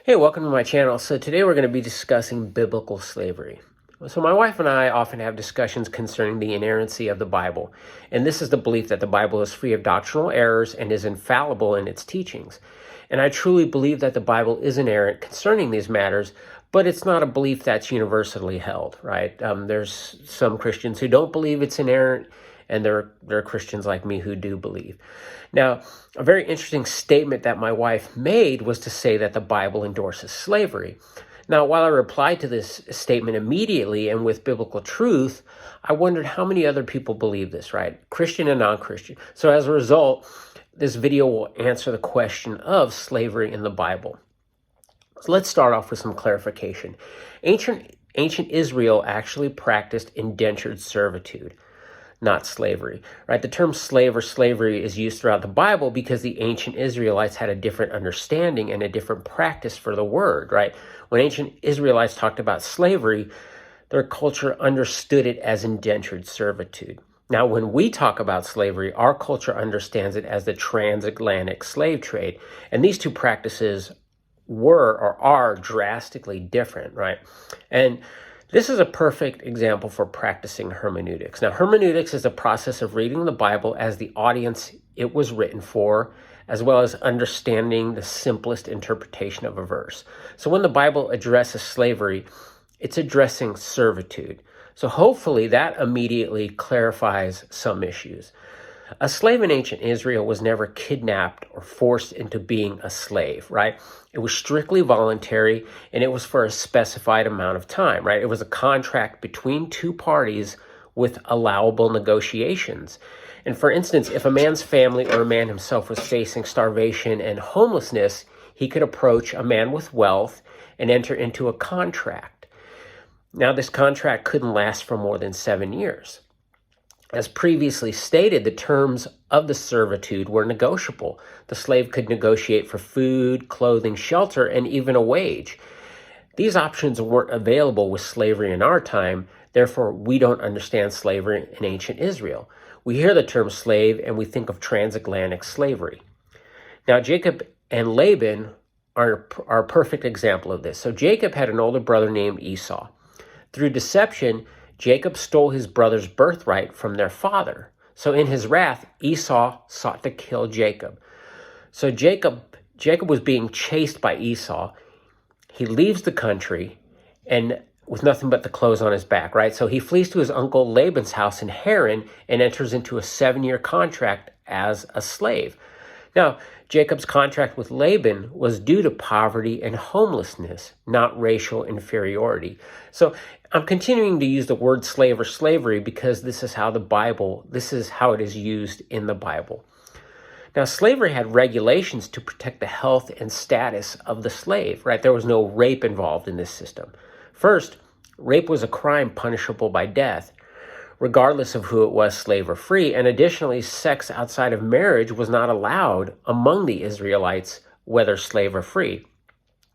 Hey, welcome to my channel. So today we're going to be discussing biblical slavery. So my wife and I often have discussions concerning the inerrancy of the Bible. And this is the belief that the Bible is free of doctrinal errors and is infallible in its teachings. And I truly believe that the Bible is inerrant concerning these matters, but it's not a belief that's universally held, right? There's some Christians who don't believe it's inerrant, and there are Christians like me who do believe. Now, a very interesting statement that my wife made was to say that the Bible endorses slavery. Now, while I replied to this statement immediately and with biblical truth, I wondered how many other people believe this, right? Christian and non-Christian. So as a result, this video will answer the question of slavery in the Bible. So let's start off with some clarification. Ancient Israel actually practiced indentured servitude, not slavery, right? The term slave or slavery is used throughout the Bible because the ancient Israelites had a different understanding and a different practice for the word, right? When ancient Israelites talked about slavery, their culture understood it as indentured servitude. Now, when we talk about slavery, our culture understands it as the transatlantic slave trade. And these two practices were or are drastically different, right? And this is a perfect example for practicing hermeneutics. Now, hermeneutics is the process of reading the Bible as the audience it was written for, as well as understanding the simplest interpretation of a verse. So when the Bible addresses slavery, it's addressing servitude. So hopefully that immediately clarifies some issues. A slave in ancient Israel was never kidnapped or forced into being a slave, right? It was strictly voluntary, and it was for a specified amount of time, right? It was a contract between two parties with allowable negotiations. And for instance, if a man's family or a man himself was facing starvation and homelessness, he could approach a man with wealth and enter into a contract. Now, this contract couldn't last for more than 7 years. As previously stated, the terms of the servitude were negotiable. The slave could negotiate for food, clothing, shelter, and even a wage. These options weren't available with slavery in our time. Therefore, we don't understand slavery in ancient Israel. We hear the term slave and we think of transatlantic slavery. Now, Jacob and Laban are a perfect example of this. So Jacob had an older brother named Esau. Through deception, Jacob stole his brother's birthright from their father. So in his wrath, Esau sought to kill Jacob. So Jacob was being chased by Esau. He leaves the country and with nothing but the clothes on his back, right? So he flees to his uncle Laban's house in Haran and enters into a 7-year contract as a slave. Now, Jacob's contract with Laban was due to poverty and homelessness, not racial inferiority. So I'm continuing to use the word slave or slavery because this is how it is used in the Bible. Now, slavery had regulations to protect the health and status of the slave, right? There was no rape involved in this system. First, rape was a crime punishable by death, regardless of who it was, slave or free. And additionally, sex outside of marriage was not allowed among the Israelites, whether slave or free.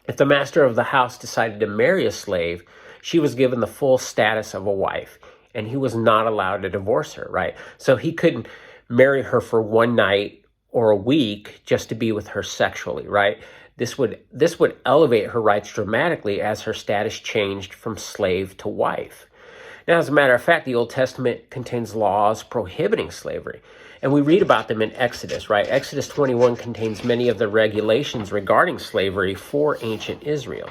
If the master of the house decided to marry a slave, she was given the full status of a wife, and he was not allowed to divorce her, right? So he couldn't marry her for one night or a week just to be with her sexually, right? This would elevate her rights dramatically as her status changed from slave to wife. Now, as a matter of fact, the Old Testament contains laws prohibiting slavery, and we read about them in Exodus, right? Exodus 21 contains many of the regulations regarding slavery for ancient Israel.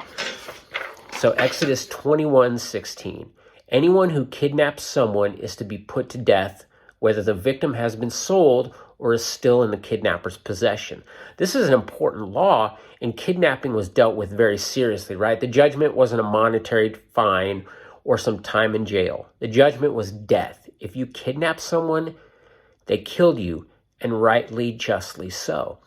So Exodus 21:16, anyone who kidnaps someone is to be put to death, whether the victim has been sold or is still in the kidnapper's possession. This is an important law, and kidnapping was dealt with very seriously, right? The judgment wasn't a monetary fine or some time in jail. The judgment was death. If you kidnap someone, they killed you, and rightly, justly so.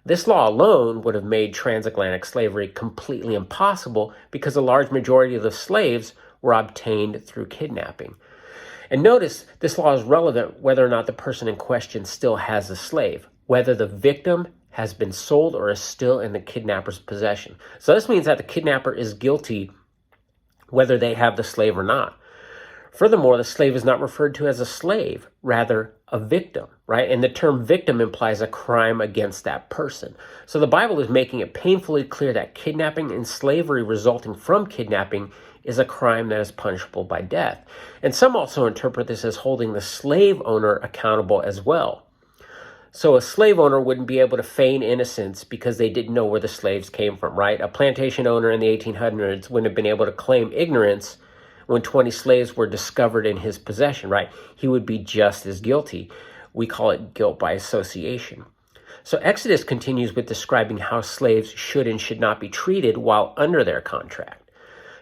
This law alone would have made transatlantic slavery completely impossible because a large majority of the slaves were obtained through kidnapping. And notice this law is relevant whether or not the person in question still has a slave, whether the victim has been sold or is still in the kidnapper's possession. So this means that the kidnapper is guilty whether they have the slave or not. Furthermore, the slave is not referred to as a slave, rather a victim, right? And the term victim implies a crime against that person. So the Bible is making it painfully clear that kidnapping and slavery resulting from kidnapping is a crime that is punishable by death. And some also interpret this as holding the slave owner accountable as well. So a slave owner wouldn't be able to feign innocence because they didn't know where the slaves came from, right? A plantation owner in the 1800s wouldn't have been able to claim ignorance when 20 slaves were discovered in his possession, right? He would be just as guilty. We call it guilt by association. So Exodus continues with describing how slaves should and should not be treated while under their contract.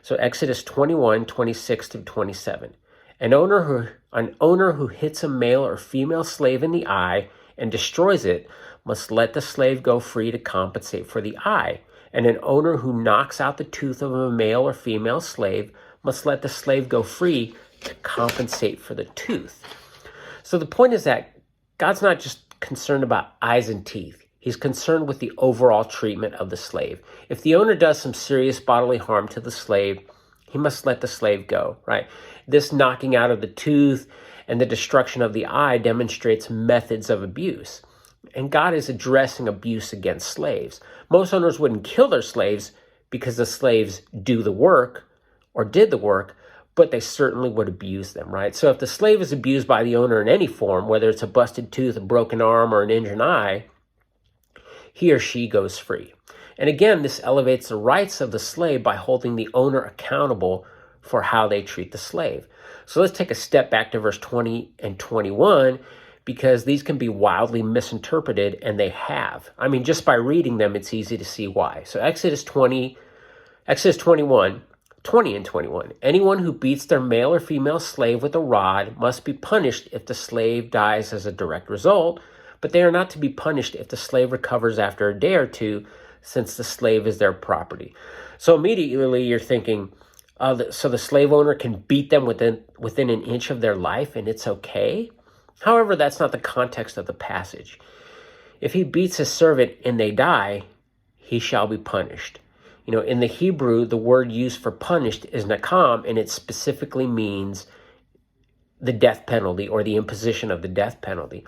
So Exodus 21, 26 through 27. An owner who hits a male or female slave in the eye and destroys it must let the slave go free to compensate for the eye. And an owner who knocks out the tooth of a male or female slave must let the slave go free to compensate for the tooth. So the point is that God's not just concerned about eyes and teeth. He's concerned with the overall treatment of the slave. If the owner does some serious bodily harm to the slave, he must let the slave go, right? This knocking out of the tooth and the destruction of the eye demonstrates methods of abuse. And God is addressing abuse against slaves. Most owners wouldn't kill their slaves because the slaves do the work or did the work, but they certainly would abuse them, right? So if the slave is abused by the owner in any form, whether it's a busted tooth, a broken arm, or an injured eye, he or she goes free. And again, this elevates the rights of the slave by holding the owner accountable for how they treat the slave. So let's take a step back to verse 20 and 21, because these can be wildly misinterpreted, and they have. I mean, just by reading them, it's easy to see why. So Exodus 21, 20 and 21. Anyone who beats their male or female slave with a rod must be punished if the slave dies as a direct result, but they are not to be punished if the slave recovers after a day or two, since the slave is their property. So immediately you're thinking, so the slave owner can beat them within an inch of their life and it's okay? However, that's not the context of the passage. If he beats his servant and they die, he shall be punished. You know, in the Hebrew, the word used for punished is nakam, and it specifically means the death penalty or the imposition of the death penalty.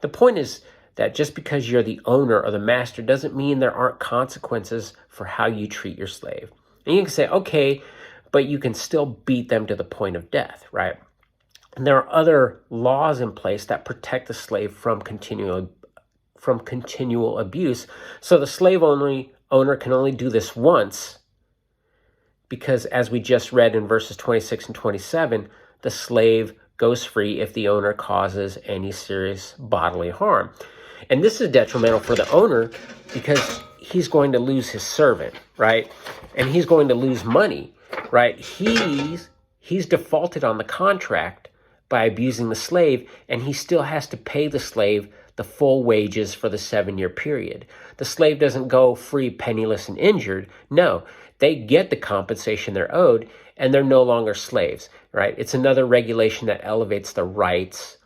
The point is that just because you're the owner or the master doesn't mean there aren't consequences for how you treat your slave. And you can say, okay, but you can still beat them to the point of death, right? And there are other laws in place that protect the slave from continual abuse. So the slave owner can only do this once, because as we just read in verses 26 and 27, the slave goes free if the owner causes any serious bodily harm. And this is detrimental for the owner because he's going to lose his servant, right? And he's going to lose money, right? He's defaulted on the contract by abusing the slave, and he still has to pay the slave the full wages for the 7-year period. The slave doesn't go free, penniless, and injured. No, they get the compensation they're owed, and they're no longer slaves, right? It's another regulation that elevates the rights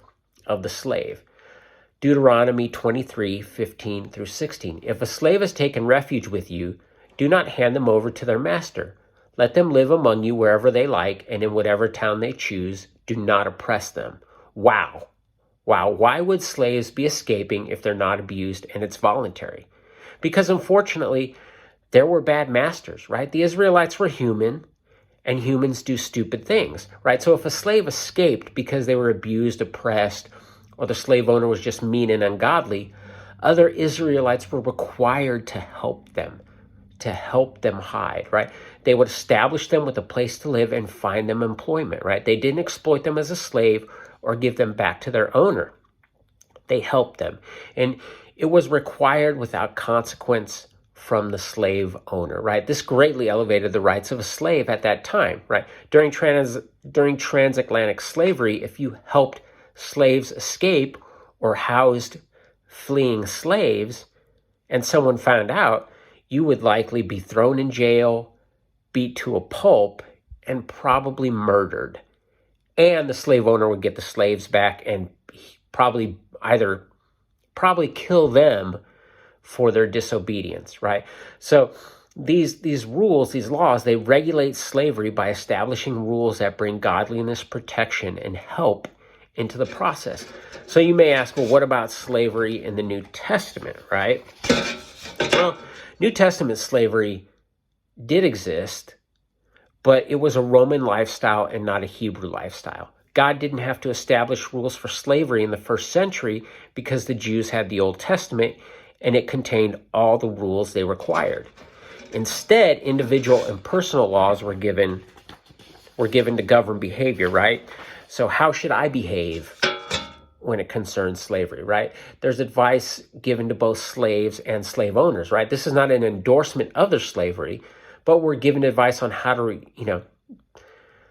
of the slave. Deuteronomy 23, 15 through 16. If a slave has taken refuge with you, do not hand them over to their master. Let them live among you wherever they like and in whatever town they choose. Do not oppress them. Wow. Why would slaves be escaping if they're not abused and it's voluntary? Because unfortunately, there were bad masters, right? The Israelites were human, and humans do stupid things, right? So if a slave escaped because they were abused, oppressed, or the slave owner was just mean and ungodly, other Israelites were required to help them hide, right? They would establish them with a place to live and find them employment, right? They didn't exploit them as a slave or give them back to their owner. They helped them. And it was required without consequence from the slave owner, right? This greatly elevated the rights of a slave at that time, right? During transatlantic slavery, if you helped slaves escape or housed fleeing slaves and someone found out, you would likely be thrown in jail, beat to a pulp, and probably murdered. And the slave owner would get the slaves back and probably kill them for their disobedience, right? So these rules, these laws, they regulate slavery by establishing rules that bring godliness, protection, and help into the process. So you may ask, well, what about slavery in the New Testament, right? Well, New Testament slavery did exist, but it was a Roman lifestyle and not a Hebrew lifestyle. God didn't have to establish rules for slavery in the first century because the Jews had the Old Testament and it contained all the rules they required. Instead, individual and personal laws were given to govern behavior, right? So how should I behave when it concerns slavery, right? There's advice given to both slaves and slave owners, right? This is not an endorsement of their slavery, but we're given advice on how to,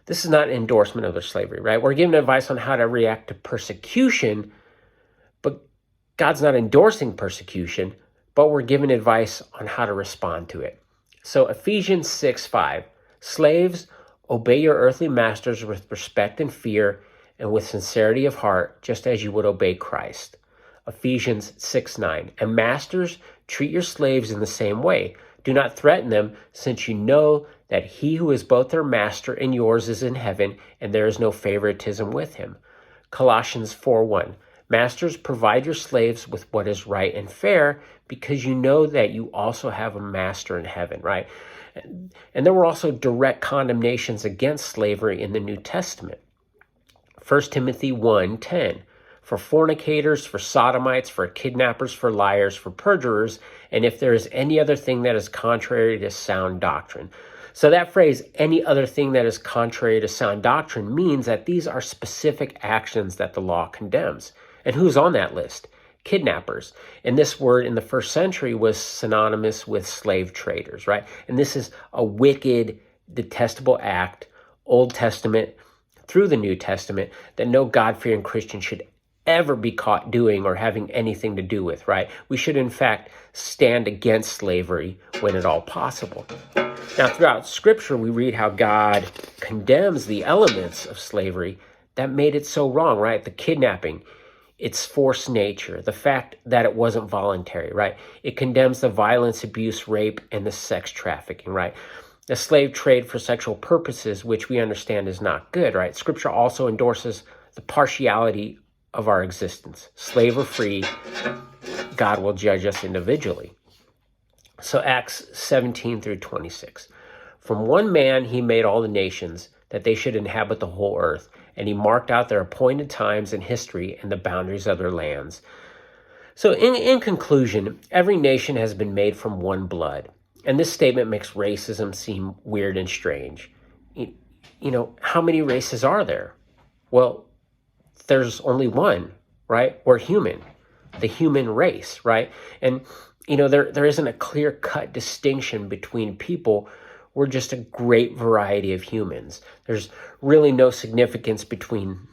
this is not an endorsement of their slavery, right? We're given advice on how to react to persecution, but God's not endorsing persecution, but we're given advice on how to respond to it. So Ephesians 6:5, slaves, obey your earthly masters with respect and fear and with sincerity of heart, just as you would obey Christ. Ephesians 6:9, and masters, treat your slaves in the same way. Do not threaten them, since you know that he who is both their master and yours is in heaven, and there is no favoritism with him. Colossians 4:1, masters, provide your slaves with what is right and fair, because you know that you also have a master in heaven, right? And there were also direct condemnations against slavery in the New Testament. 1 Timothy 1:10, for fornicators, for sodomites, for kidnappers, for liars, for perjurers, and if there is any other thing that is contrary to sound doctrine. So that phrase, any other thing that is contrary to sound doctrine, means that these are specific actions that the law condemns. And who's on that list? Kidnappers. And this word in the first century was synonymous with slave traders, right? And this is a wicked, detestable act, Old Testament through the New Testament, that no God-fearing Christian should ever be caught doing or having anything to do with, right? We should, in fact, stand against slavery when at all possible. Now, throughout Scripture, we read how God condemns the elements of slavery that made it so wrong, right? The kidnapping, its forced nature, the fact that it wasn't voluntary, right? It condemns the violence, abuse, rape, and the sex trafficking, right? The slave trade for sexual purposes, which we understand is not good, right? Scripture also endorses the partiality of our existence. Slave or free, God will judge us individually. So Acts 17-26. From one man he made all the nations, that they should inhabit the whole earth, and he marked out their appointed times in history and the boundaries of their lands. So in conclusion, every nation has been made from one blood. And this statement makes racism seem weird and strange. How many races are there? Well, there's only one, right? We're human, the human race, right? And, there isn't a clear-cut distinction between people. We're just a great variety of humans. There's really no significance between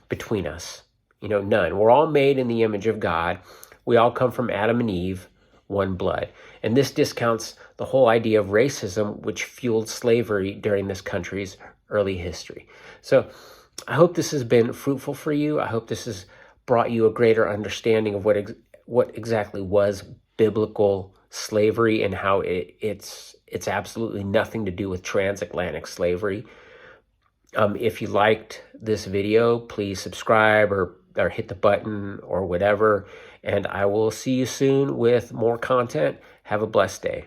us, none. We're all made in the image of God. We all come from Adam and Eve, one blood. And this discounts the whole idea of racism, which fueled slavery during this country's early history. So I hope this has been fruitful for you. I hope this has brought you a greater understanding of what exactly was biblical slavery and how it's absolutely nothing to do with transatlantic slavery. If you liked this video, please subscribe or hit the button or whatever. And I will see you soon with more content. Have a blessed day.